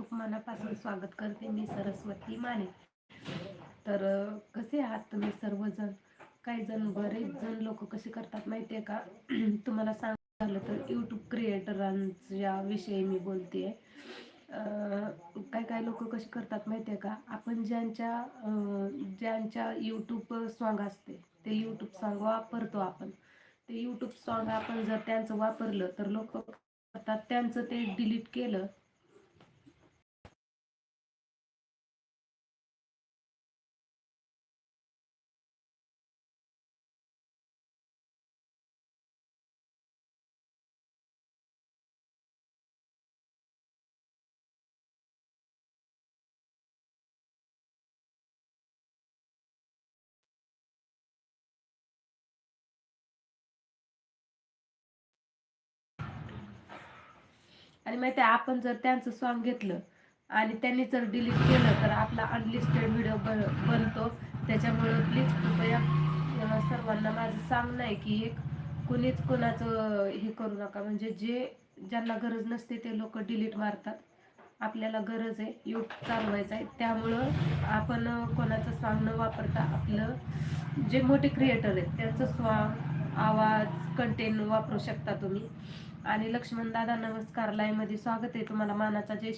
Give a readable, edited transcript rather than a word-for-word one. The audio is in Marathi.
खूप मनापासून स्वागत करते. मी सरस्वती माने. तर कसे आहात तुम्ही सर्वजण? काही जण, बरेच जण लोक कसे करतात माहितीये का? तुम्हाला सांगायचं झालं तर यूट्यूब क्रिएटरांच्या विषयी मी बोलतेय. काय काय लोक कसे करतात माहितीये का? आपण ज्यांच्या यूट्यूब सॉन्ग असते ते यूट्यूब सॉन्ग वापरतो आपण. ते यूट्यूब सॉन्ग आपण जर त्यांचं वापरलं तर लोक करतात त्यांचं ते डिलीट केलं. आणि माहिती आहे, आपण जर त्यांचं सॉन्ग घेतलं आणि त्यांनी जर डिलीट केलं तर आपला अनलिस्टेड व्हिडिओ बनतो. त्याच्यामुळं प्लीज कृपया सर्वांना माझं सांगणं आहे की कुणीच कोणाचं हे करू नका. म्हणजे ज्यांना गरज नसते ते लोक डिलीट मारतात. आपल्याला गरज आहे यूट्यूब चालवायचं आहे, त्यामुळं आपण कोणाचं सॉन्ग न वापरता आपलं जे मोठे क्रिएटर आहेत त्यांचं सॉन्ग, आवाज, कंटेंट वापरू शकता तुम्ही. आणि लक्ष्मण दादा नमस्कार, लाईव्ह मध्ये स्वागत आहे तुम्हाला. मानाचा जय